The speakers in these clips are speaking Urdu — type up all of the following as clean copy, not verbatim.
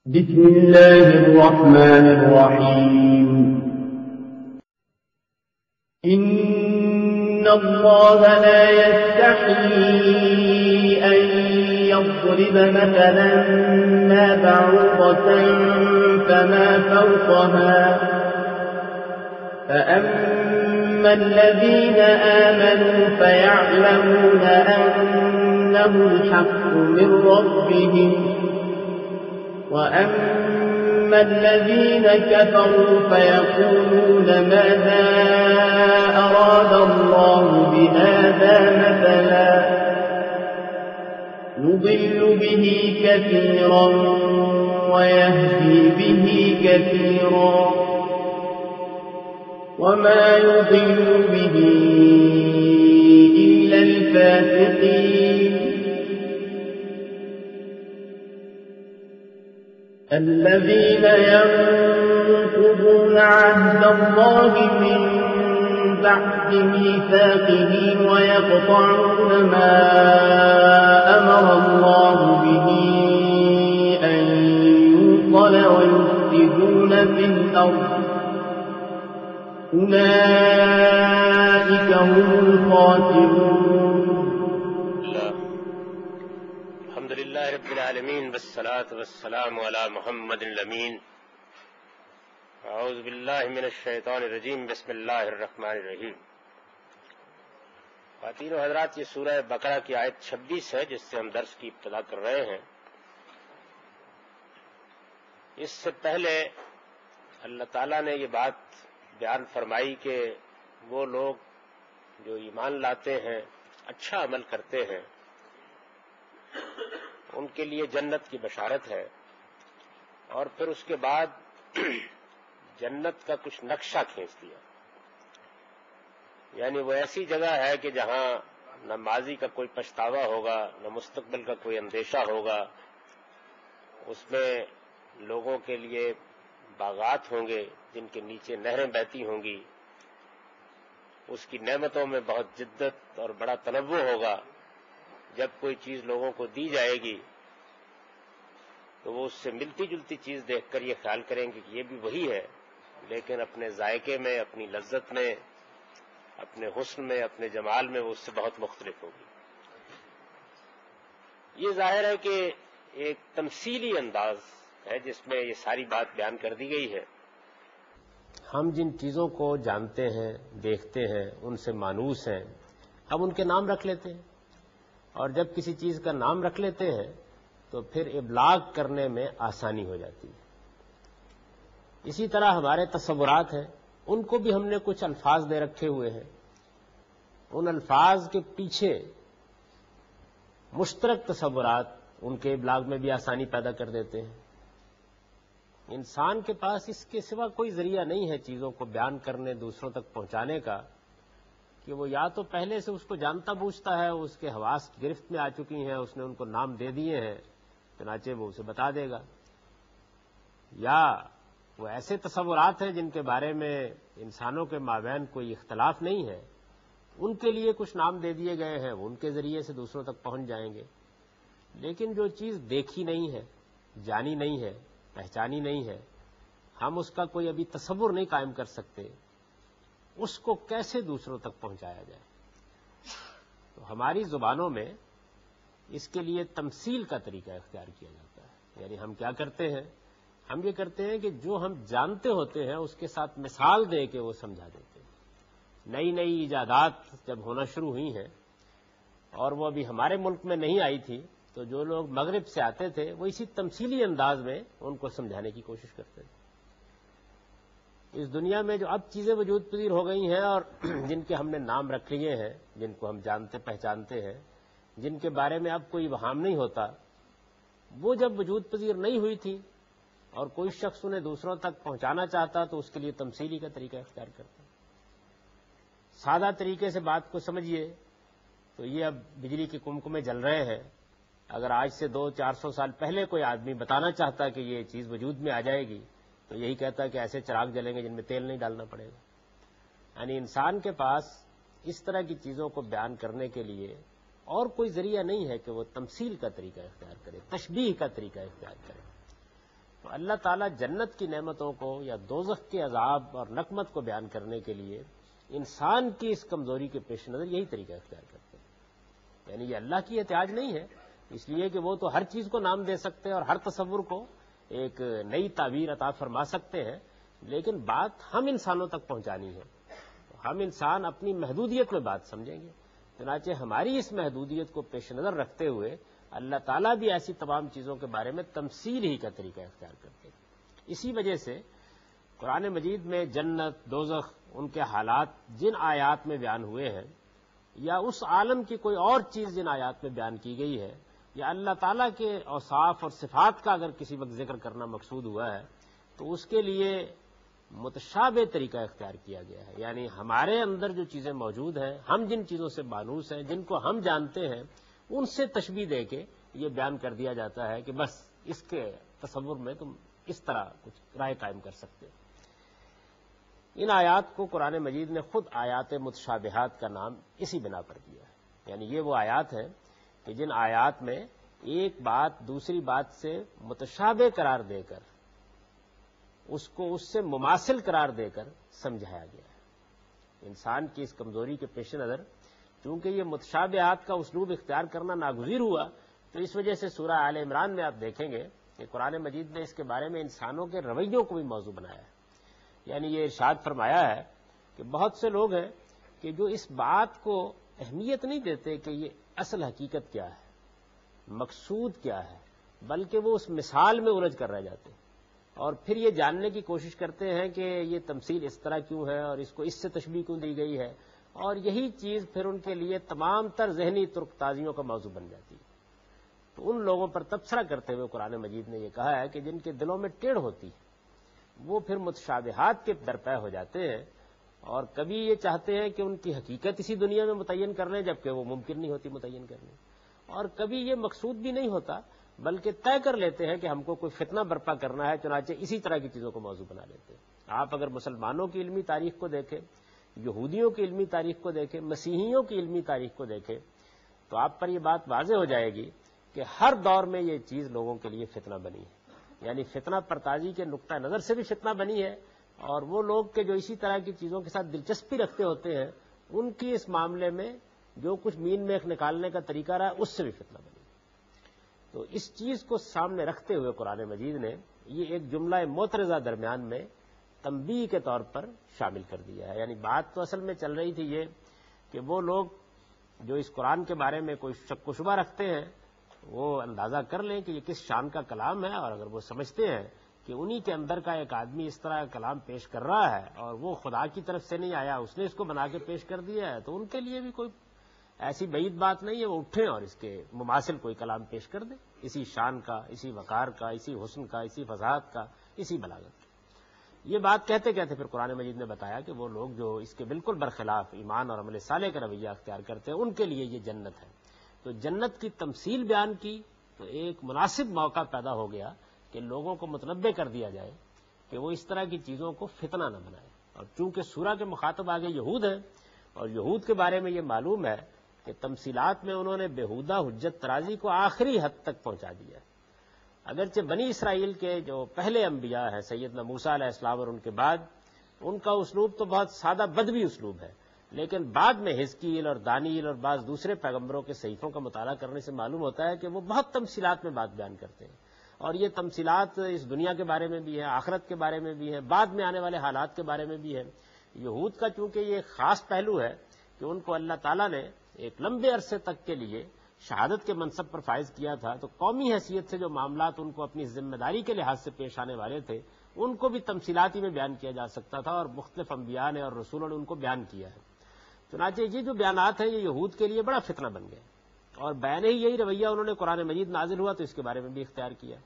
بسم الله الرحمن الرحيم إن الله لا يستحيي أن يضرب مثلا ما بعوضة فما فوقها فأما الذين آمنوا فيعلمون أنه الحق من ربهم وأما الذين كفروا فيقولون ماذا أراد الله بهذا مثلا يضل به كثيرا ويهدي به كثيرا وما يضل به إلا الفاسقين الذين ينقضون عهد الله من بعد ميثاقه ويقطعون ما أمر الله به أن يوصل ويفسدون في الأرض أولئك هم الخاسرون. الحمد لله رب العالمين والصلاة والسلام على محمد الأمين. اعوذ باللہ من الشیطان الرجیم. بسم اللہ الرحمن الرحیم. خواتین و حضرات، یہ سورہ بقرہ کی آیت 26 ہے جس سے ہم درس کی ابتدا کر رہے ہیں. اس سے پہلے اللہ تعالیٰ نے یہ بات بیان فرمائی کہ وہ لوگ جو ایمان لاتے ہیں، اچھا عمل کرتے ہیں، ان کے لیے جنت کی بشارت ہے. اور پھر اس کے بعد جنت کا کچھ نقشہ کھینچ دیا. یعنی وہ ایسی جگہ ہے کہ جہاں نہ ماضی کا کوئی پچھتاوا ہوگا، نہ مستقبل کا کوئی اندیشہ ہوگا. اس میں لوگوں کے لیے باغات ہوں گے جن کے نیچے نہریں بہتی ہوں گی. اس کی نعمتوں میں بہت جدت اور بڑا تنوع ہوگا. جب کوئی چیز لوگوں کو دی جائے گی تو وہ اس سے ملتی جلتی چیز دیکھ کر یہ خیال کریں گے کہ یہ بھی وہی ہے، لیکن اپنے ذائقے میں، اپنی لذت میں، اپنے حسن میں، اپنے جمال میں وہ اس سے بہت مختلف ہوگی. یہ ظاہر ہے کہ ایک تمثیلی انداز ہے جس میں یہ ساری بات بیان کر دی گئی ہے. ہم جن چیزوں کو جانتے ہیں، دیکھتے ہیں، ان سے مانوس ہیں، ہم ان کے نام رکھ لیتے ہیں. اور جب کسی چیز کا نام رکھ لیتے ہیں تو پھر ابلاغ کرنے میں آسانی ہو جاتی ہے. اسی طرح ہمارے تصورات ہیں، ان کو بھی ہم نے کچھ الفاظ دے رکھے ہوئے ہیں. ان الفاظ کے پیچھے مشترک تصورات ان کے ابلاغ میں بھی آسانی پیدا کر دیتے ہیں. انسان کے پاس اس کے سوا کوئی ذریعہ نہیں ہے چیزوں کو بیان کرنے، دوسروں تک پہنچانے کا، کہ وہ یا تو پہلے سے اس کو جانتا بوجھتا ہے، اس کے حواس گرفت میں آ چکی ہیں، اس نے ان کو نام دے دیے ہیں، چنانچہ وہ اسے بتا دے گا، یا وہ ایسے تصورات ہیں جن کے بارے میں انسانوں کے مابین کوئی اختلاف نہیں ہے، ان کے لیے کچھ نام دے دیے گئے ہیں، وہ ان کے ذریعے سے دوسروں تک پہنچ جائیں گے. لیکن جو چیز دیکھی نہیں ہے، جانی نہیں ہے، پہچانی نہیں ہے، ہم اس کا کوئی ابھی تصور نہیں قائم کر سکتے، اس کو کیسے دوسروں تک پہنچایا جائے. تو ہماری زبانوں میں اس کے لیے تمثیل کا طریقہ اختیار کیا جاتا ہے. یعنی ہم کیا کرتے ہیں؟ ہم یہ کرتے ہیں کہ جو ہم جانتے ہوتے ہیں اس کے ساتھ مثال دے کے وہ سمجھا دیتے ہیں. نئی نئی ایجادات جب ہونا شروع ہوئی ہیں اور وہ ابھی ہمارے ملک میں نہیں آئی تھی، تو جو لوگ مغرب سے آتے تھے وہ اسی تمثیلی انداز میں ان کو سمجھانے کی کوشش کرتے تھے. اس دنیا میں جو اب چیزیں وجود پذیر ہو گئی ہیں اور جن کے ہم نے نام رکھ لیے ہیں، جن کو ہم جانتے پہچانتے ہیں، جن کے بارے میں اب کوئی وہام نہیں ہوتا، وہ جب وجود پذیر نہیں ہوئی تھی اور کوئی شخص انہیں دوسروں تک پہنچانا چاہتا تو اس کے لیے تمثیلی کا طریقہ اختیار کرتا. سادہ طریقے سے بات کو سمجھیے تو یہ اب بجلی کے کمکمے جل رہے ہیں. اگر آج سے 200-400 سال پہلے کوئی آدمی بتانا چاہتا کہ یہ چیز وجود میں آ جائے گی تو یہی کہتا کہ ایسے چراغ جلیں گے جن میں تیل نہیں ڈالنا پڑے گا. یعنی انسان کے پاس اس طرح کی چیزوں کو بیان کرنے کے لیے اور کوئی ذریعہ نہیں ہے کہ وہ تمثیل کا طریقہ اختیار کرے، تشبیہ کا طریقہ اختیار کرے. تو اللہ تعالیٰ جنت کی نعمتوں کو یا دوزخ کے عذاب اور نقمت کو بیان کرنے کے لیے انسان کی اس کمزوری کے پیش نظر یہی طریقہ اختیار کرتے ہیں. یعنی یہ اللہ کی احتیاج نہیں ہے، اس لیے کہ وہ تو ہر چیز کو نام دے سکتے ہیں اور ہر تصور کو ایک نئی تعبیر عطا فرما سکتے ہیں، لیکن بات ہم انسانوں تک پہنچانی ہے. ہم انسان اپنی محدودیت میں بات سمجھیں گے. چنانچہ ہماری اس محدودیت کو پیش نظر رکھتے ہوئے اللہ تعالیٰ بھی ایسی تمام چیزوں کے بارے میں تمثیل ہی کا طریقہ اختیار کرتے ہیں. اسی وجہ سے قرآن مجید میں جنت، دوزخ، ان کے حالات جن آیات میں بیان ہوئے ہیں، یا اس عالم کی کوئی اور چیز جن آیات میں بیان کی گئی ہے، یا اللہ تعالیٰ کے اوصاف اور صفات کا اگر کسی وقت ذکر کرنا مقصود ہوا ہے تو اس کے لیے متشابہ طریقہ اختیار کیا گیا ہے. یعنی ہمارے اندر جو چیزیں موجود ہیں، ہم جن چیزوں سے مانوس ہیں، جن کو ہم جانتے ہیں، ان سے تشبیہ دے کے یہ بیان کر دیا جاتا ہے کہ بس اس کے تصور میں تم اس طرح کچھ رائے قائم کر سکتے. ان آیات کو قرآن مجید نے خود آیات متشابہات کا نام اسی بنا پر دیا ہے. یعنی یہ وہ آیات ہیں کہ جن آیات میں ایک بات دوسری بات سے متشابہ قرار دے کر اس کو اس سے مماثل قرار دے کر سمجھایا گیا ہے. انسان کی اس کمزوری کے پیش نظر چونکہ یہ متشابہات کا اسلوب اختیار کرنا ناگزیر ہوا، تو اس وجہ سے سورہ آل عمران میں آپ دیکھیں گے کہ قرآن مجید نے اس کے بارے میں انسانوں کے رویوں کو بھی موضوع بنایا ہے. یعنی یہ ارشاد فرمایا ہے کہ بہت سے لوگ ہیں کہ جو اس بات کو اہمیت نہیں دیتے کہ یہ اصل حقیقت کیا ہے، مقصود کیا ہے، بلکہ وہ اس مثال میں الجھ کر رہ جاتے ہیں اور پھر یہ جاننے کی کوشش کرتے ہیں کہ یہ تمثیل اس طرح کیوں ہے اور اس کو اس سے تشبیہ کیوں دی گئی ہے، اور یہی چیز پھر ان کے لیے تمام تر ذہنی ترک تازیوں کا موضوع بن جاتی ہے. تو ان لوگوں پر تبصرہ کرتے ہوئے قرآن مجید نے یہ کہا ہے کہ جن کے دلوں میں ٹیڑھ ہوتی ہے وہ پھر متشابہات کے درپے ہو جاتے ہیں اور کبھی یہ چاہتے ہیں کہ ان کی حقیقت اسی دنیا میں متعین کر لیں جبکہ وہ ممکن نہیں ہوتی متعین کرنے، اور کبھی یہ مقصود بھی نہیں ہوتا بلکہ طے کر لیتے ہیں کہ ہم کو کوئی فتنہ برپا کرنا ہے، چنانچہ اسی طرح کی چیزوں کو موضوع بنا لیتے ہیں. آپ اگر مسلمانوں کی علمی تاریخ کو دیکھیں، یہودیوں کی علمی تاریخ کو دیکھیں، مسیحیوں کی علمی تاریخ کو دیکھیں، تو آپ پر یہ بات واضح ہو جائے گی کہ ہر دور میں یہ چیز لوگوں کے لیے فتنہ بنی ہے. یعنی فتنہ پرتازی کے نقطہ نظر سے بھی فتنہ بنی ہے، اور وہ لوگ کہ جو اسی طرح کی چیزوں کے ساتھ دلچسپی رکھتے ہوتے ہیں ان کی اس معاملے میں جو کچھ مین میخ نکالنے کا طریقہ رہا ہے اس سے بھی فتنہ بنی. تو اس چیز کو سامنے رکھتے ہوئے قرآن مجید نے یہ ایک جملہ معترضہ درمیان میں تنبیہ کے طور پر شامل کر دیا ہے. یعنی بات تو اصل میں چل رہی تھی یہ کہ وہ لوگ جو اس قرآن کے بارے میں کوئی شک و شبہ رکھتے ہیں وہ اندازہ کر لیں کہ یہ کس شان کا کلام ہے، اور اگر وہ سمجھتے ہیں کہ انہی کے اندر کا ایک آدمی اس طرح کا کلام پیش کر رہا ہے اور وہ خدا کی طرف سے نہیں آیا، اس نے اس کو بنا کے پیش کر دیا ہے، تو ان کے لیے بھی کوئی ایسی بعید بات نہیں ہے وہ اٹھیں اور اس کے مماثل کوئی کلام پیش کر دیں، اسی شان کا، اسی وقار کا، اسی حسن کا، اسی فضاحت کا، اسی بلاغت کا. یہ بات کہتے کہتے پھر قرآن مجید نے بتایا کہ وہ لوگ جو اس کے بالکل برخلاف ایمان اور عمل صالح کا رویہ اختیار کرتے ہیں ان کے لیے یہ جنت ہے. تو جنت کی تمثیل بیان کی تو ایک مناسب موقع پیدا ہو گیا کہ لوگوں کو متنبہ کر دیا جائے کہ وہ اس طرح کی چیزوں کو فتنہ نہ بنائے. اور چونکہ سورہ کے مخاطب آگے یہود ہیں اور یہود کے بارے میں یہ معلوم ہے کہ تمثیلات میں انہوں نے بےہودہ حجت ترازی کو آخری حد تک پہنچا دیا. اگرچہ بنی اسرائیل کے جو پہلے انبیاء ہیں سیدنا موسیٰ علیہ السلام اور ان کے بعد، ان کا اسلوب تو بہت سادہ بدوی اسلوب ہے، لیکن بعد میں حزقیل اور دانیل اور بعض دوسرے پیغمبروں کے صحیفوں کا مطالعہ کرنے سے معلوم ہوتا ہے کہ وہ بہت تمثیلات میں بات بیان کرتے ہیں، اور یہ تمثیلات اس دنیا کے بارے میں بھی ہیں، آخرت کے بارے میں بھی ہیں، بعد میں آنے والے حالات کے بارے میں بھی ہیں. یہود کا چونکہ یہ خاص پہلو ہے کہ ان کو اللہ تعالیٰ نے ایک لمبے عرصے تک کے لیے شہادت کے منصب پر فائز کیا تھا، تو قومی حیثیت سے جو معاملات ان کو اپنی ذمہ داری کے لحاظ سے پیش آنے والے تھے ان کو بھی تمثیلاتی میں بیان کیا جا سکتا تھا، اور مختلف انبیاء نے اور رسولوں نے ان کو بیان کیا ہے. چنانچہ یہ جو بیانات ہیں یہ یہود کے لیے بڑا فتنہ بن گئے، اور بیان ہی یہی رویہ انہوں نے قرآن مجید نازل ہوا تو اس کے بارے میں بھی اختیار کیا.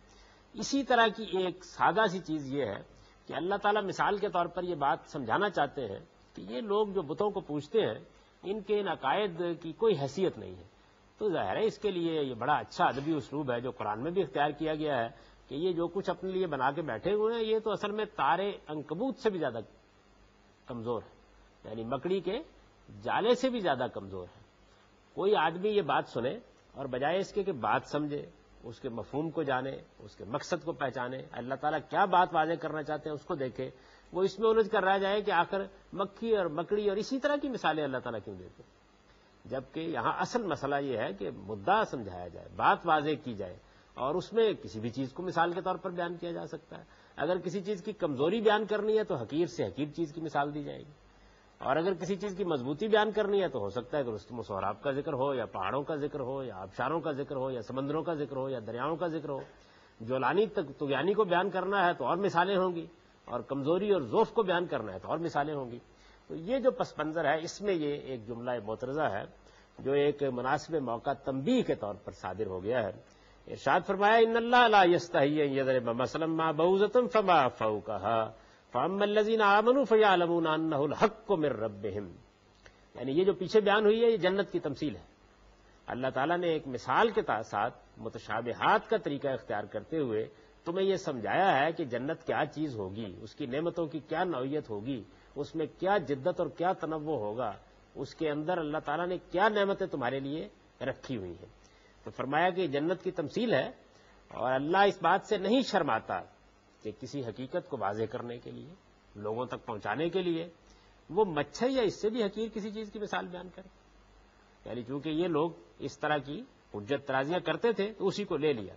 اسی طرح کی ایک سادہ سی چیز یہ ہے کہ اللہ تعالیٰ مثال کے طور پر یہ بات سمجھانا چاہتے ہیں کہ یہ لوگ جو بتوں کو پوجتے ہیں ان کے ان عقائد کی کوئی حیثیت نہیں ہے. تو ظاہر ہے اس کے لیے یہ بڑا اچھا ادبی اسلوب ہے جو قرآن میں بھی اختیار کیا گیا ہے کہ یہ جو کچھ اپنے لیے بنا کے بیٹھے ہوئے ہیں یہ تو اصل میں تارے عنکبوت سے بھی زیادہ کمزور ہے، یعنی مکڑی کے جالے سے بھی زیادہ کمزور ہے. کوئی آدمی یہ بات سنے اور بجائے اس کے کہ بات سمجھے، اس کے مفہوم کو جانے، اس کے مقصد کو پہچانے، اللہ تعالیٰ کیا بات واضح کرنا چاہتے ہیں اس کو دیکھے، وہ اس میں الجھ کر رہ جائے کہ آخر مکھی اور مکڑی اور اسی طرح کی مثالیں اللہ تعالیٰ کیوں دیتے ہیں، جبکہ یہاں اصل مسئلہ یہ ہے کہ مدعا سمجھایا جائے، بات واضح کی جائے، اور اس میں کسی بھی چیز کو مثال کے طور پر بیان کیا جا سکتا ہے۔ اگر کسی چیز کی کمزوری بیان کرنی ہے تو حقیر سے حقیر چیز کی مثال دی جائے گی، اور اگر کسی چیز کی مضبوطی بیان کرنی ہے تو ہو سکتا ہے کہ رستم و سہراب کا ذکر ہو، یا پہاڑوں کا ذکر ہو، یا آبشاروں کا ذکر ہو، یا سمندروں کا ذکر ہو، یا دریاؤں کا ذکر ہو۔ جولانی طغیانی کو بیان کرنا ہے تو اور مثالیں ہوں گی، اور کمزوری اور ضعف کو بیان کرنا ہے تو اور مثالیں ہوں گی۔ تو یہ جو پس منظر ہے اس میں یہ ایک جملہ معترضہ ہے جو ایک مناسب موقع تنبیہ کے طور پر صادر ہو گیا ہے۔ ارشاد فرمایا ان اللہ لا یستحی ان یضرب مثلا ما بعوضۃ فما فوقها فاما الذین آمنوا فیعلمون انہ الحق من ربہم، یعنی یہ جو پیچھے بیان ہوئی ہے یہ جنت کی تمثیل ہے۔ اللہ تعالیٰ نے ایک مثال کے ساتھ متشابہات کا طریقہ اختیار کرتے ہوئے تمہیں یہ سمجھایا ہے کہ جنت کیا چیز ہوگی، اس کی نعمتوں کی کیا نوعیت ہوگی، اس میں کیا جدت اور کیا تنوع ہوگا، اس کے اندر اللہ تعالیٰ نے کیا نعمتیں تمہارے لیے رکھی ہوئی ہیں۔ تو فرمایا کہ جنت کی تمثیل ہے، اور اللہ اس بات سے نہیں شرماتا کہ کسی حقیقت کو واضح کرنے کے لیے، لوگوں تک پہنچانے کے لیے وہ مچھر یا اس سے بھی حقیر کسی چیز کی مثال بیان کرے۔ یعنی چونکہ یہ لوگ اس طرح کی حجت ترازیاں کرتے تھے تو اسی کو لے لیا۔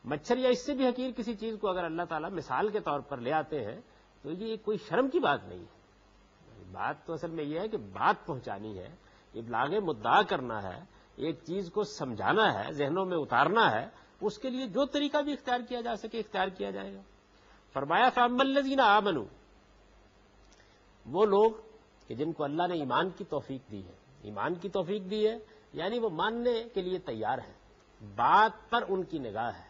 مچھر یا اس سے بھی حقیر کسی چیز کو اگر اللہ تعالیٰ مثال کے طور پر لے آتے ہیں تو یہ کوئی شرم کی بات نہیں ہے۔ بات تو اصل میں یہ ہے کہ بات پہنچانی ہے، ابلاغ مدعا کرنا ہے، ایک چیز کو سمجھانا ہے، ذہنوں میں اتارنا ہے، اس کے لیے جو طریقہ بھی اختیار کیا جا سکے اختیار کیا جائے گا۔ فرمایا فَأَمَّا الَّذِينَ آمَنُوا، وہ لوگ کہ جن کو اللہ نے ایمان کی توفیق دی ہے، ایمان کی توفیق دی ہے یعنی وہ ماننے کے لیے تیار ہیں، بات پر ان کی نگاہ ہے،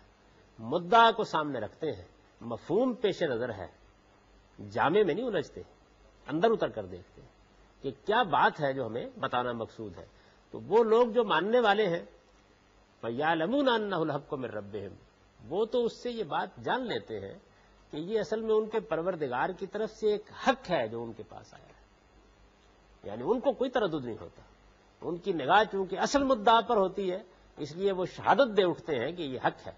مدعا کو سامنے رکھتے ہیں، مفہوم پیش نظر ہے، جامع میں نہیں الجھتے، اندر اتر کر دیکھتے ہیں کہ کیا بات ہے جو ہمیں بتانا مقصود ہے۔ تو وہ لوگ جو ماننے والے ہیں فَيَعْلَمُونَ أَنَّهُ الْحَقُّ مِن رَبِّهِمْ، وہ تو اس سے یہ بات جان لیتے ہیں کہ یہ اصل میں ان کے پروردگار کی طرف سے ایک حق ہے جو ان کے پاس آیا ہے، یعنی ان کو کوئی تردد نہیں ہوتا۔ ان کی نگاہ چونکہ اصل مدعا پر ہوتی ہے اس لیے وہ شہادت دے اٹھتے ہیں کہ یہ حق ہے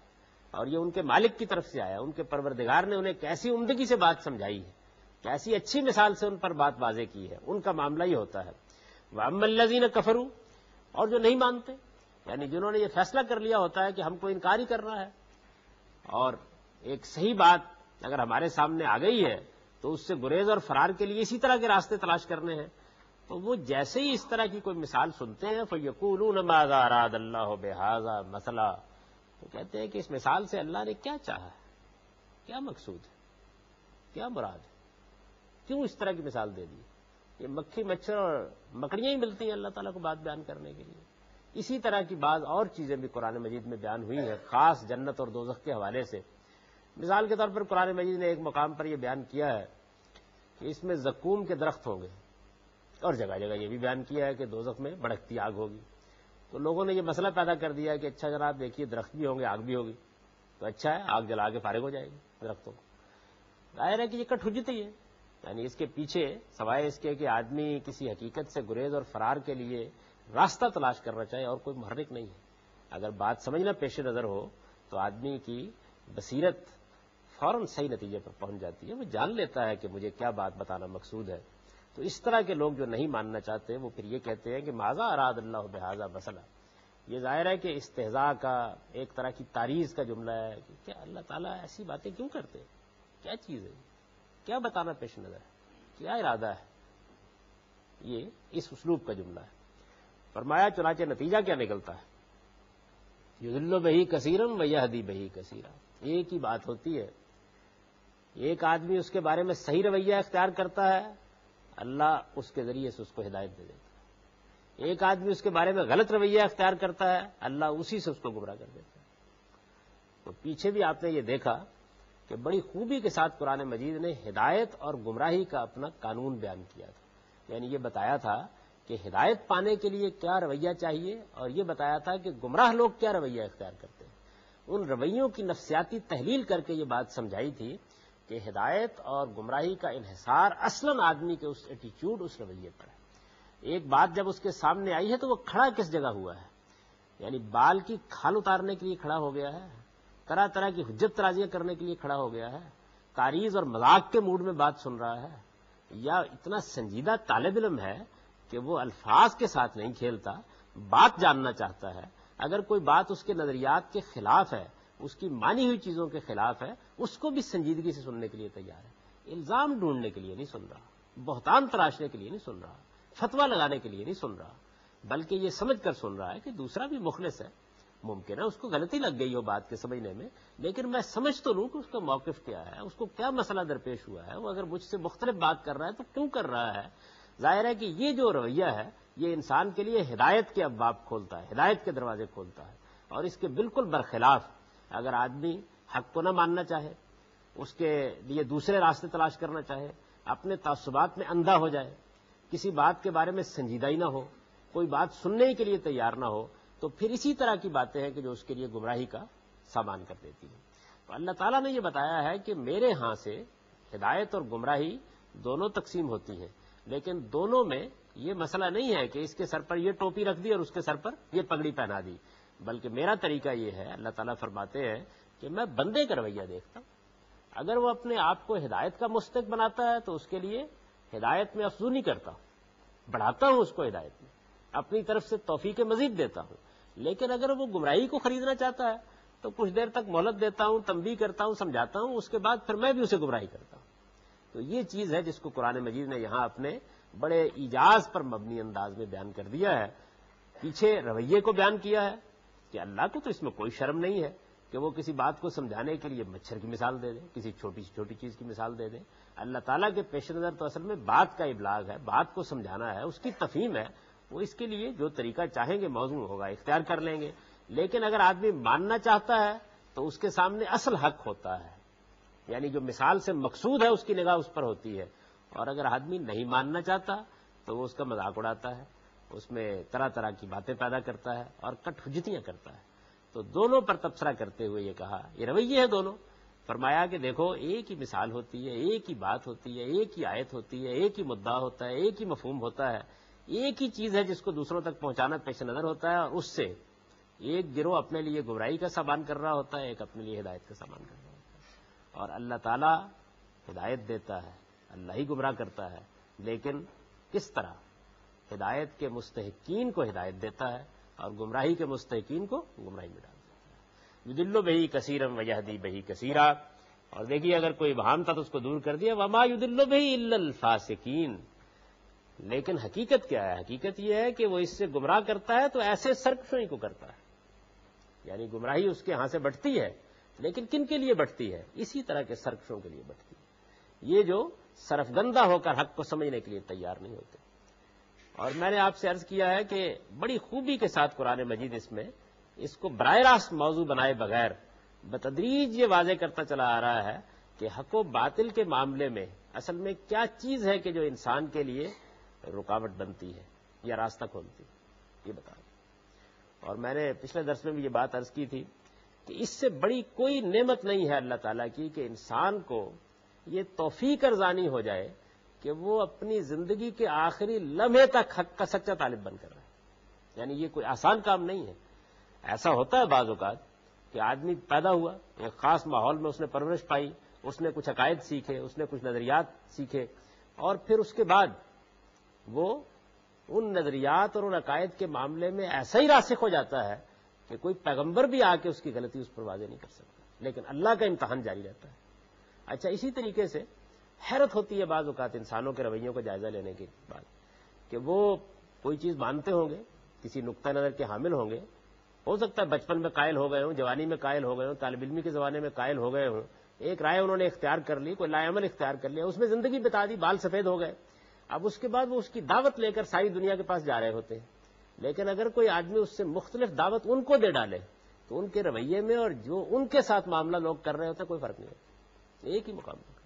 اور یہ ان کے مالک کی طرف سے آیا، ان کے پروردگار نے انہیں کیسی عمدگی سے بات سمجھائی ہے، کیسی اچھی مثال سے ان پر بات واضح کی ہے، ان کا معاملہ ہی ہوتا ہے۔ وَأَمَّا الَّذِينَ كَفَرُوا، اور جو نہیں مانتے، یعنی جنہوں نے یہ فیصلہ کر لیا ہوتا ہے کہ ہم کو انکار ہی کرنا ہے، اور ایک صحیح بات اگر ہمارے سامنے آ گئی ہے تو اس سے گریز اور فرار کے لیے اسی طرح کے راستے تلاش کرنے ہیں، تو وہ جیسے ہی اس طرح کی کوئی مثال سنتے ہیں فَيَقُولُونَ مَاذَا أَرَادَ اللَّهُ بِهَذَا مَثَلًا، تو کہتے ہیں کہ اس مثال سے اللہ نے کیا چاہا ہے، کیا مقصود ہے، کیا مراد ہے، کیوں اس طرح کی مثال دے دی۔ یہ مکھی مچھر اور مکڑیاں ہی ملتی ہیں اللہ تعالیٰ کو بات بیان کرنے کے لیے۔ اسی طرح کی بعض اور چیزیں بھی قرآن مجید میں بیان ہوئی ہیں، خاص جنت اور دوزخ کے حوالے سے۔ مثال کے طور پر قرآن مجید نے ایک مقام پر یہ بیان کیا ہے کہ اس میں زقوم کے درخت ہوں گے، اور جگہ جگہ یہ بھی بیان کیا ہے کہ دوزخ میں بھڑکتی آگ ہوگی۔ تو لوگوں نے یہ مسئلہ پیدا کر دیا ہے کہ اچھا جناب دیکھیے درخت بھی ہوں گے، آگ بھی ہوگی، تو اچھا ہے آگ جلا کے فارغ ہو جائے گی درختوں کو۔ ظاہر ہے کہ یہ کٹ حجت ہی ہے، یعنی اس کے پیچھے سوائے اس کے کہ آدمی کسی حقیقت سے گریز اور فرار کے لیے راستہ تلاش کرنا چاہے اور کوئی محرک نہیں ہے۔ اگر بات سمجھنا پیش نظر ہو تو آدمی کی بصیرت فوراً صحیح نتیجے پر پہنچ جاتی ہے، وہ جان لیتا ہے کہ مجھے کیا بات بتانا مقصود ہے۔ تو اس طرح کے لوگ جو نہیں ماننا چاہتے وہ پھر یہ کہتے ہیں کہ ماذا اراد اللہ بہذا مثلا، یہ ظاہر ہے کہ استہزاء کا ایک طرح کی تعریض کا جملہ ہے کہ کیا اللہ تعالیٰ ایسی باتیں کیوں کرتے، کیا چیز ہے، کیا بتانا پیش نظر ہے، کیا ارادہ ہے، یہ اس اسلوب کا جملہ ہے۔ فرمایا چنانچہ نتیجہ کیا نکلتا ہے، یضل بہ کثیرا ویہدی بہ کثیرا، ایک ہی بات ہوتی ہے، ایک آدمی اس کے بارے میں صحیح رویہ اختیار کرتا ہے، اللہ اس کے ذریعے سے اس کو ہدایت دے دیتا ہے، ایک آدمی اس کے بارے میں غلط رویہ اختیار کرتا ہے، اللہ اسی سے اس کو گمراہ کر دیتا ہے۔ تو پیچھے بھی آپ نے یہ دیکھا کہ بڑی خوبی کے ساتھ قرآن مجید نے ہدایت اور گمراہی کا اپنا قانون بیان کیا تھا، یعنی یہ بتایا تھا کہ ہدایت پانے کے لیے کیا رویہ چاہیے، اور یہ بتایا تھا کہ گمراہ لوگ کیا رویہ اختیار کرتے ہیں۔ ان رویوں کی نفسیاتی تحلیل کر کے یہ بات سمجھائی تھی کہ ہدایت اور گمراہی کا انحصار اصلاً آدمی کے اس ایٹیچیوڈ، اس رویے پر ہے۔ ایک بات جب اس کے سامنے آئی ہے تو وہ کھڑا کس جگہ ہوا ہے، یعنی بال کی کھال اتارنے کے لیے کھڑا ہو گیا ہے، طرح طرح کی حجت ترازیاں کرنے کے لیے کھڑا ہو گیا ہے، تعریض اور مذاق کے موڈ میں بات سن رہا ہے، یا اتنا سنجیدہ طالب علم ہے کہ وہ الفاظ کے ساتھ نہیں کھیلتا، بات جاننا چاہتا ہے، اگر کوئی بات اس کے نظریات کے خلاف ہے، اس کی مانی ہوئی چیزوں کے خلاف ہے، اس کو بھی سنجیدگی سے سننے کے لیے تیار ہے، الزام ڈھونڈنے کے لیے نہیں سن رہا، بہتان تراشنے کے لیے نہیں سن رہا، فتویٰ لگانے کے لیے نہیں سن رہا، بلکہ یہ سمجھ کر سن رہا ہے کہ دوسرا بھی مخلص ہے، ممکن ہے اس کو غلطی لگ گئی ہو بات کے سمجھنے میں، لیکن میں سمجھ تو لوں کہ اس کا موقف کیا ہے، اس کو کیا مسئلہ درپیش ہوا ہے، وہ اگر مجھ سے مختلف بات کر رہا ہے تو کیوں کر رہا ہے۔ ظاہر ہے کہ یہ جو رویہ ہے یہ انسان کے لیے ہدایت کے ابواب کھولتا ہے، ہدایت کے دروازے کھولتا ہے، اور اس کے بالکل برخلاف اگر آدمی حق کو نہ ماننا چاہے، اس کے لیے دوسرے راستے تلاش کرنا چاہے، اپنے تعصبات میں اندھا ہو جائے، کسی بات کے بارے میں سنجیدہ ہی نہ ہو، کوئی بات سننے کے لیے تیار نہ ہو، تو پھر اسی طرح کی باتیں ہیں کہ جو اس کے لیے گمراہی کا سامان کر دیتی ہیں۔ تو اللہ تعالیٰ نے یہ بتایا ہے کہ میرے ہاں سے ہدایت اور گمراہی دونوں تقسیم ہوتی ہیں، لیکن دونوں میں یہ مسئلہ نہیں ہے کہ اس کے سر پر یہ ٹوپی رکھ دی اور اس کے سر پر یہ پگڑی پہنا دی، بلکہ میرا طریقہ یہ ہے، اللہ تعالیٰ فرماتے ہیں کہ میں بندے کا رویہ دیکھتا ہوں، اگر وہ اپنے آپ کو ہدایت کا مستحق بناتا ہے تو اس کے لیے ہدایت میں افزونی کرتا ہوں، بڑھاتا ہوں اس کو ہدایت میں، اپنی طرف سے توفیق مزید دیتا ہوں، لیکن اگر وہ گمراہی کو خریدنا چاہتا ہے تو کچھ دیر تک مہلت دیتا ہوں، تنبیہ کرتا ہوں، سمجھاتا ہوں، اس کے بعد پھر میں بھی اسے گمراہی کرتا ہوں۔ تو یہ چیز ہے جس کو قرآن مجید نے یہاں اپنے بڑے ایجاز پر مبنی انداز میں بیان کر دیا ہے۔ پیچھے رویے کو بیان کیا ہے کہ اللہ کو تو اس میں کوئی شرم نہیں ہے کہ وہ کسی بات کو سمجھانے کے لیے مچھر کی مثال دے دے، کسی چھوٹی سے چھوٹی چیز کی مثال دے دے۔ اللہ تعالیٰ کے پیش نظر تو اصل میں بات کا ابلاغ ہے، بات کو سمجھانا ہے، اس کی تفہیم ہے، وہ اس کے لیے جو طریقہ چاہیں گے موضوع ہوگا اختیار کر لیں گے، لیکن اگر آدمی ماننا چاہتا ہے تو اس کے سامنے اصل حق ہوتا ہے، یعنی جو مثال سے مقصود ہے اس کی نگاہ اس پر ہوتی ہے، اور اگر آدمی نہیں ماننا چاہتا تو وہ اس کا مذاق اڑاتا ہے، اس میں طرح طرح کی باتیں پیدا کرتا ہے اور کٹ حجتیاں کرتا ہے۔ تو دونوں پر تبصرہ کرتے ہوئے یہ کہا، یہ رویے ہے دونوں، فرمایا کہ دیکھو ایک ہی مثال ہوتی ہے، ایک ہی بات ہوتی ہے، ایک ہی آیت ہوتی ہے، ایک ہی مدعا ہوتا ہے، ایک ہی مفہوم ہوتا ہے، ایک ہی چیز ہے جس کو دوسروں تک پہنچانا پیش نظر ہوتا ہے، اور اس سے ایک گروہ اپنے لیے گمراہی کا سامان کر رہا ہوتا ہے، ایک اپنے لیے ہدایت کا سامان کر رہا ہوتا ہے، اور اللہ تعالیٰ ہدایت دیتا ہے، اللہ ہی گمراہ کرتا ہے، لیکن کس طرح ہدایت کے مستحقین کو ہدایت دیتا ہے اور گمراہی کے مستحقین کو گمراہی میں ڈال دیتا ہے۔ یضل بہ کثیرا ویہدی بہ کثیرا، اور دیکھیے اگر کوئی ابہام تھا تو اس کو دور کر دیا، وما یضل بہ الا الفاسقین، لیکن حقیقت کیا ہے؟ حقیقت یہ ہے کہ وہ اس سے گمراہ کرتا ہے تو ایسے سرکشوں ہی کو کرتا ہے، یعنی گمراہی اس کے ہاں سے بٹتی ہے، لیکن کن کے لیے بٹتی ہے؟ اسی طرح کے سرکشوں کے لیے بٹتی ہے، یہ جو سرفگندہ ہو کر حق کو سمجھنے کے لیے تیار نہیں ہوتے۔ اور میں نے آپ سے عرض کیا ہے کہ بڑی خوبی کے ساتھ قرآن مجید اس کو براہ راست موضوع بنائے بغیر بتدریج یہ واضح کرتا چلا آ رہا ہے کہ حق و باطل کے معاملے میں اصل میں کیا چیز ہے کہ جو انسان کے لیے رکاوٹ بنتی ہے یا راستہ کھولتی ہے، یہ بتا دیں۔ اور میں نے پچھلے درس میں بھی یہ بات عرض کی تھی کہ اس سے بڑی کوئی نعمت نہیں ہے اللہ تعالیٰ کی کہ انسان کو یہ توفیق ارزانی ہو جائے کہ وہ اپنی زندگی کے آخری لمحے تک حق کا سچا طالب بن کر رہے، یعنی یہ کوئی آسان کام نہیں ہے۔ ایسا ہوتا ہے بعض اوقات کہ آدمی پیدا ہوا ایک خاص ماحول میں، اس نے پرورش پائی، اس نے کچھ عقائد سیکھے، اس نے کچھ نظریات سیکھے، اور پھر اس کے بعد وہ ان نظریات اور ان عقائد کے معاملے میں ایسا ہی راسخ ہو جاتا ہے کہ کوئی پیغمبر بھی آ کے اس کی غلطی اس پر واضح نہیں کر سکتا، لیکن اللہ کا امتحان جاری رہتا ہے۔ اچھا، اسی طریقے سے حیرت ہوتی ہے بعض اوقات انسانوں کے رویوں کا جائزہ لینے کے بعد کہ وہ کوئی چیز مانتے ہوں گے، کسی نقطہ نظر کے حامل ہوں گے، ہو سکتا ہے بچپن میں قائل ہو گئے ہوں، جوانی میں قائل ہو گئے ہوں، طالب علمی کے زمانے میں قائل ہو گئے ہوں، ایک رائے انہوں نے اختیار کر لی، کوئی لائے عمل اختیار کر لیا، اس میں زندگی بتا دی، بال سفید ہو گئے، اب اس کے بعد وہ اس کی دعوت لے کر ساری دنیا کے پاس جا رہے ہوتے ہیں۔ لیکن اگر کوئی آدمی اس سے مختلف دعوت ان کو دے ڈالے تو ان کے رویے میں اور جو ان کے ساتھ معاملہ لوگ کر رہے ہوتے ہیں کوئی فرق نہیں ہوتا، ایک ہی مقام پر،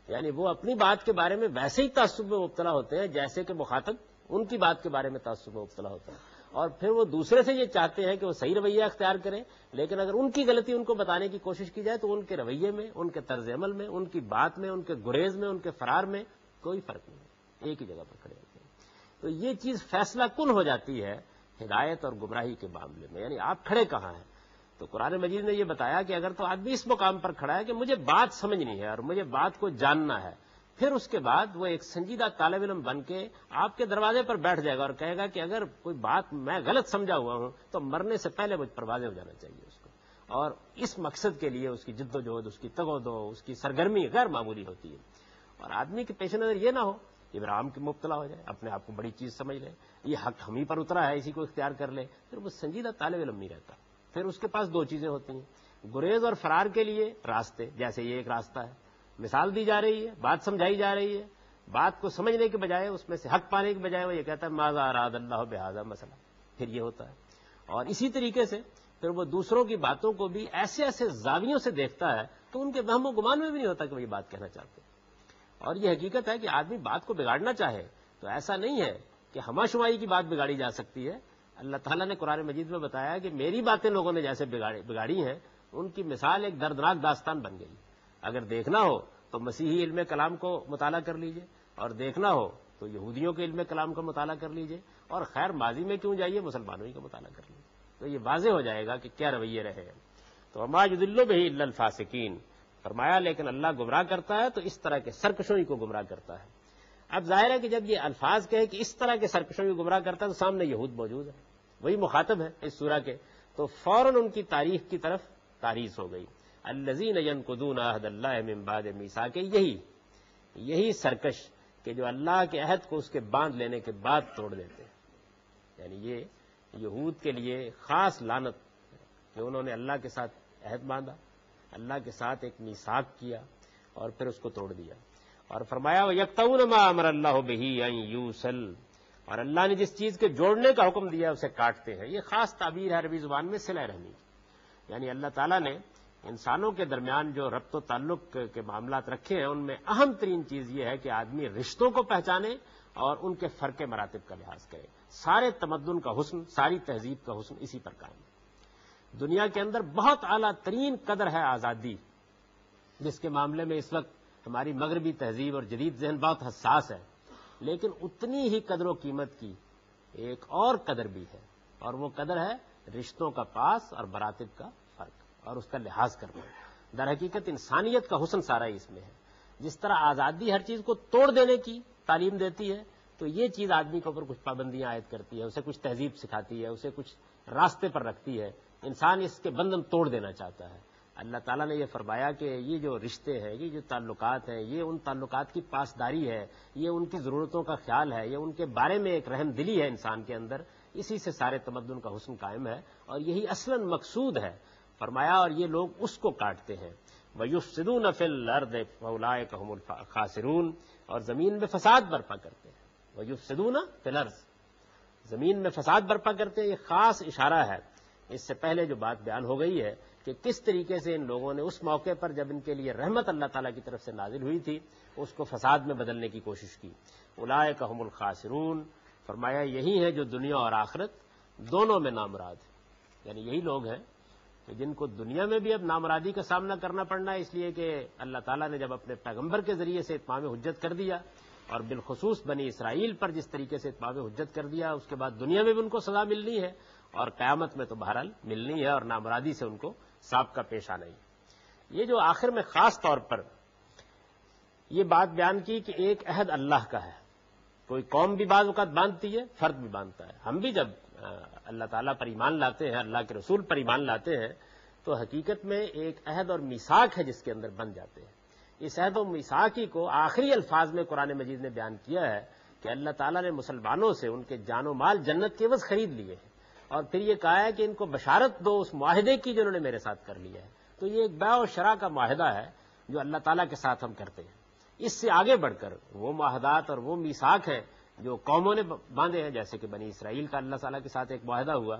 یعنی وہ اپنی بات کے بارے میں ویسے ہی تعصب میں مبتلا ہوتے ہیں جیسے کہ مخاطب ان کی بات کے بارے میں تعصب میں مبتلا ہوتا ہے، اور پھر وہ دوسرے سے یہ چاہتے ہیں کہ وہ صحیح رویہ اختیار کریں، لیکن اگر ان کی غلطی ان کو بتانے کی کوشش کی جائے تو ان کے رویے میں، ان کے طرز عمل میں، ان کی بات میں، ان کے گریز میں، ان کے فرار میں کوئی فرق نہیں ہے، ایک ہی جگہ پر کھڑے ہوتے ہیں۔ تو یہ چیز فیصلہ کن ہو جاتی ہے ہدایت اور گمراہی کے معاملے میں، یعنی آپ کھڑے کہاں ہیں؟ تو قرآن مجید نے یہ بتایا کہ اگر تو آدمی اس مقام پر کھڑا ہے کہ مجھے بات سمجھنی ہے اور مجھے بات کو جاننا ہے، پھر اس کے بعد وہ ایک سنجیدہ طالب علم بن کے آپ کے دروازے پر بیٹھ جائے گا اور کہے گا کہ اگر کوئی بات میں غلط سمجھا ہوا ہوں تو مرنے سے پہلے مجھ پر واضح ہو جانا چاہیے اس کو، اور اس مقصد کے لیے اس کی جد و جہد، اس کی تگ و دو، اس کی سرگرمی غیر معمولی ہوتی ہے۔ اور آدمی کے پیش نظر یہ نہ ہو کہ ابراہیم کی مبتلا ہو جائے، اپنے آپ کو بڑی چیز سمجھ لے، یہ حق ہم ہی پر اترا ہے، اسی کو اختیار کر لے، پھر وہ سنجیدہ طالب علم نہیں رہتا۔ پھر اس کے پاس دو چیزیں ہوتی ہیں، گریز اور فرار کے لیے راستے، جیسے یہ ایک راستہ ہے، مثال دی جا رہی ہے، بات سمجھائی جا رہی ہے، بات کو سمجھنے کے بجائے اس میں سے حق پانے کے بجائے وہ یہ کہتا ہے ماذا اراد اللہ بہذا مسئلہ، پھر یہ ہوتا ہے۔ اور اسی طریقے سے پھر وہ دوسروں کی باتوں کو بھی ایسے ایسے زاویوں سے دیکھتا ہے تو ان کے وہم و گمان میں بھی نہیں ہوتا کہ وہ یہ بات کہنا چاہتے۔ اور یہ حقیقت ہے کہ آدمی بات کو بگاڑنا چاہے تو ایسا نہیں ہے کہ ہمہ شمائی کی بات بگاڑی جا سکتی ہے۔ اللہ تعالیٰ نے قرآن مجید میں بتایا کہ میری باتیں لوگوں نے جیسے بگاڑی ہیں ان کی مثال ایک دردناک داستان بن گئی۔ اگر دیکھنا ہو تو مسیحی علم کلام کو مطالعہ کر لیجئے، اور دیکھنا ہو تو یہودیوں کے علم کلام کا مطالعہ کر لیجئے، اور خیر ماضی میں کیوں جائیے مسلمانوں ہی کا مطالعہ کر لیجئے، تو یہ واضح ہو جائے گا کہ کیا رویے رہے ہیں۔ تو وما یضل بہ الا الفاسقین، فرمایا لیکن اللہ گمراہ کرتا ہے تو اس طرح کے سرکشوں ہی کو گمراہ کرتا ہے۔ اب ظاہر ہے کہ جب یہ الفاظ کہے کہ اس طرح کے سرکشوں کو گمراہ کرتا ہے تو سامنے یہود موجود ہے، وہی مخاطب ہے اس سورہ کے، تو فوراً ان کی تاریخ کی طرف تاریخ ہو گئی۔ الذین ینقضون عہد اللہ من بعد میثاقہ، یہی سرکش کہ جو اللہ کے عہد کو اس کے باندھ لینے کے بعد توڑ دیتے ہیں، یعنی یہ یہود کے لیے خاص لعنت کہ انہوں نے اللہ کے ساتھ عہد باندھا، اللہ کے ساتھ ایک میثاق کیا اور پھر اس کو توڑ دیا۔ اور فرمایا وَيَقْطَعُونَ مَا أَمَرَ اللَّهُ بِهِ أَن يُوصَلَ، اور اللہ نے جس چیز کے جوڑنے کا حکم دیا اسے کاٹتے ہیں۔ یہ خاص تعبیر ہے عربی زبان میں صلہ رحمی، یعنی اللہ تعالیٰ نے انسانوں کے درمیان جو ربط و تعلق کے معاملات رکھے ہیں ان میں اہم ترین چیز یہ ہے کہ آدمی رشتوں کو پہچانے اور ان کے فرق مراتب کا لحاظ کرے۔ سارے تمدن کا حسن، ساری تہذیب کا حسن اسی پر قائم ہے۔ دنیا کے اندر بہت اعلیٰ ترین قدر ہے آزادی، جس کے معاملے میں اس وقت ہماری مغربی تہذیب اور جدید ذہن بہت حساس ہے، لیکن اتنی ہی قدر و قیمت کی ایک اور قدر بھی ہے، اور وہ قدر ہے رشتوں کا پاس اور مراتب کا فرق اور اس کا لحاظ کرنا۔ در حقیقت انسانیت کا حسن سارا ہی اس میں ہے۔ جس طرح آزادی ہر چیز کو توڑ دینے کی تعلیم دیتی ہے، تو یہ چیز آدمی کے اوپر کچھ پابندیاں عائد کرتی ہے، اسے کچھ تہذیب سکھاتی ہے، اسے کچھ راستے پر رکھتی ہے۔ انسان اس کے بندھن توڑ دینا چاہتا ہے۔ اللہ تعالیٰ نے یہ فرمایا کہ یہ جو رشتے ہیں، یہ جو تعلقات ہیں، یہ ان تعلقات کی پاسداری ہے، یہ ان کی ضرورتوں کا خیال ہے، یہ ان کے بارے میں ایک رحم دلی ہے انسان کے اندر، اسی سے سارے تمدن کا حسن قائم ہے، اور یہی اصلاً مقصود ہے۔ فرمایا اور یہ لوگ اس کو کاٹتے ہیں۔ وَيُفْسِدُونَ فِي الْأَرْضِ فَأُولَٰئِكَ هُمُ الْخَاسِرُونَ، اور زمین میں فساد برپا کرتے ہیں۔ وَيُفْسِدُونَ فِي الْأَرْضِ، زمین میں فساد برپا کرتے ہیں، یہ خاص اشارہ ہے۔ اس سے پہلے جو بات بیان ہو گئی ہے کہ کس طریقے سے ان لوگوں نے اس موقع پر جب ان کے لیے رحمت اللہ تعالیٰ کی طرف سے نازل ہوئی تھی اس کو فساد میں بدلنے کی کوشش کی۔ اولئک هم الخاسرون، فرمایا یہی ہے جو دنیا اور آخرت دونوں میں نامراد ہیں، یعنی یہی لوگ ہیں کہ جن کو دنیا میں بھی اب نامرادی کا سامنا کرنا پڑنا ہے، اس لیے کہ اللہ تعالیٰ نے جب اپنے پیغمبر کے ذریعے سے اتمام حجت کر دیا، اور بالخصوص بنی اسرائیل پر جس طریقے سے اتمام حجت کر دیا، اس کے بعد دنیا میں بھی ان کو سزا ملنی ہے اور قیامت میں تو بہرحال ملنی ہے، اور نامرادی سے ان کو سابقہ پیش آنا ہی۔ یہ جو آخر میں خاص طور پر یہ بات بیان کی کہ ایک عہد اللہ کا ہے، کوئی قوم بھی بعض اوقات باندھتی ہے، فرد بھی باندھتا ہے۔ ہم بھی جب اللہ تعالیٰ پر ایمان لاتے ہیں، اللہ کے رسول پر ایمان لاتے ہیں، تو حقیقت میں ایک عہد اور میثاق ہے جس کے اندر بن جاتے ہیں۔ اس عہد و میثاق ہی کو آخری الفاظ میں قرآن مجید نے بیان کیا ہے کہ اللہ تعالیٰ نے مسلمانوں سے ان کے جان و مال جنت کے عوض خرید لیے ہیں، اور پھر یہ کہا ہے کہ ان کو بشارت دو اس معاہدے کی جو انہوں نے میرے ساتھ کر لیا ہے۔ تو یہ ایک بیع و شراء کا معاہدہ ہے جو اللہ تعالیٰ کے ساتھ ہم کرتے ہیں۔ اس سے آگے بڑھ کر وہ معاہدات اور وہ میثاق ہیں جو قوموں نے باندھے ہیں، جیسے کہ بنی اسرائیل کا اللہ تعالیٰ کے ساتھ ایک معاہدہ ہوا۔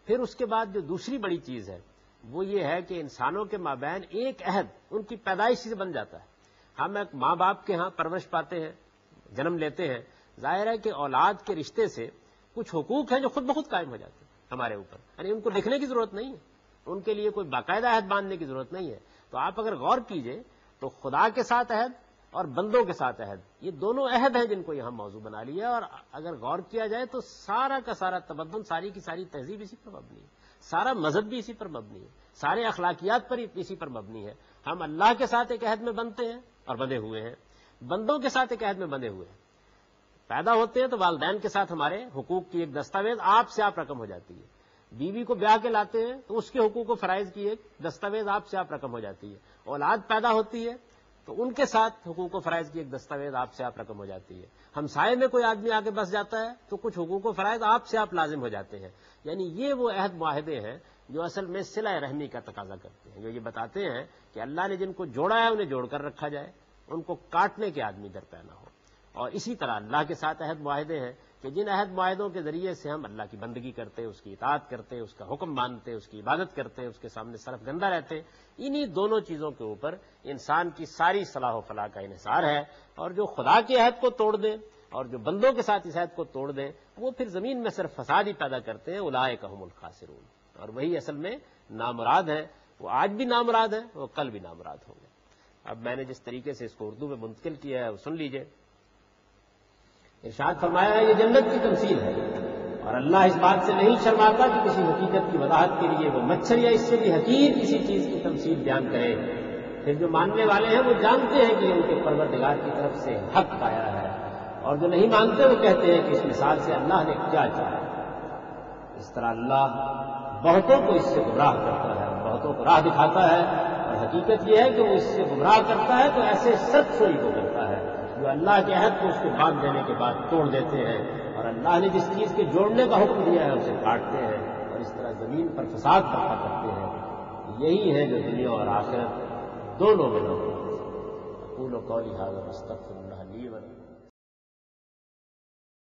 پھر اس کے بعد جو دوسری بڑی چیز ہے وہ یہ ہے کہ انسانوں کے مابین ایک عہد ان کی پیدائش سے بن جاتا ہے۔ ہم ایک ماں باپ کے ہاں پرورش پاتے ہیں، جنم لیتے ہیں، ظاہر ہے کہ اولاد کے رشتے سے کچھ حقوق ہیں جو خود بخود قائم ہو جاتے ہیں ہمارے اوپر، یعنی ان کو لکھنے کی ضرورت نہیں ہے، ان کے لیے کوئی باقاعدہ عہد باندھنے کی ضرورت نہیں ہے۔ تو آپ اگر غور کیجئے تو خدا کے ساتھ عہد اور بندوں کے ساتھ عہد، یہ دونوں عہد ہیں جن کو یہاں موضوع بنا لیا. اور اگر غور کیا جائے تو سارا کا سارا تمدن، ساری کی ساری تہذیب اسی پر مبنی ہے، سارا مذہب بھی اسی پر مبنی ہے، سارے اخلاقیات پر اسی پر مبنی ہے. ہم اللہ کے ساتھ ایک عہد میں بنتے ہیں اور بندے ہوئے ہیں، بندوں کے ساتھ ایک عہد میں بندے ہوئے ہیں. پیدا ہوتے ہیں تو والدین کے ساتھ ہمارے حقوق کی ایک دستاویز آپ سے آپ رقم ہو جاتی ہے. بیوی کو بیاہ کے لاتے ہیں تو اس کے حقوق و فرائض کی ایک دستاویز آپ سے آپ رقم ہو جاتی ہے. اولاد پیدا ہوتی ہے تو ان کے ساتھ حقوق و فرائض کی ایک دستاویز آپ سے آپ رقم ہو جاتی ہے. ہمسائے میں کوئی آدمی آگے بس جاتا ہے تو کچھ حقوق و فرائض آپ سے آپ لازم ہو جاتے ہیں. یعنی یہ وہ عہد معاہدے ہیں جو اصل میں صلہ رحمی کا تقاضا کرتے ہیں، جو یہ بتاتے ہیں کہ اللہ نے جن کو جوڑا ہے انہیں جوڑ کر رکھا جائے، ان کو کاٹنے کے آدمی درپے نہ ہو. اور اسی طرح اللہ کے ساتھ عہد معاہدے ہیں کہ جن عہد معاہدوں کے ذریعے سے ہم اللہ کی بندگی کرتے، اس کی اطاعت کرتے، اس کا حکم مانتے، اس کی عبادت کرتے، اس کے سامنے سرف گندہ رہتے، انہی دونوں چیزوں کے اوپر انسان کی ساری صلاح و فلاح کا انحصار ہے. اور جو خدا کے عہد کو توڑ دیں اور جو بندوں کے ساتھ اس عہد کو توڑ دیں، وہ پھر زمین میں صرف فساد ہی پیدا کرتے ہیں. اولئک هم الخاسرون. اور وہی اصل میں نامراد ہے. وہ آج بھی نامراد ہے، وہ کل بھی نامراد ہوں گے. اب میں نے جس طریقے سے اس کو اردو میں منتقل کیا ہے وہ سن لیجئے. ارشاد فرمایا ہے یہ جنت کی تمثیل ہے، اور اللہ اس بات سے نہیں شرماتا کہ کسی حقیقت کی وضاحت کے لیے وہ مچھر یا اس سے بھی حقیر کسی چیز کی تمثیل بیان کرے. پھر جو ماننے والے ہیں وہ جانتے ہیں کہ یہ ان کے پروردگار کی طرف سے حق آیا ہے، اور جو نہیں مانتے وہ کہتے ہیں کہ اس مثال سے اللہ نے کیا چاہا. اس طرح اللہ بہتوں کو اس سے گمراہ کرتا ہے، بہتوں کو راہ دکھاتا ہے. اور حقیقت یہ ہے کہ وہ اس سے گمراہ کرتا ہے تو ایسے سب سوئی کو کرتا ہے جو اللہ کے عہد کو اس کے باندھ دینے کے بعد توڑ دیتے ہیں، اور اللہ نے جس چیز کے جوڑنے کا حکم دیا ہے اسے کاٹتے ہیں، اور اس طرح زمین پر فساد برپا کرتے ہیں. یہی ہے جو دنیا اور آخرت دونوں میں اقول قولی ھذا واستغفر اللہ لی ولکم.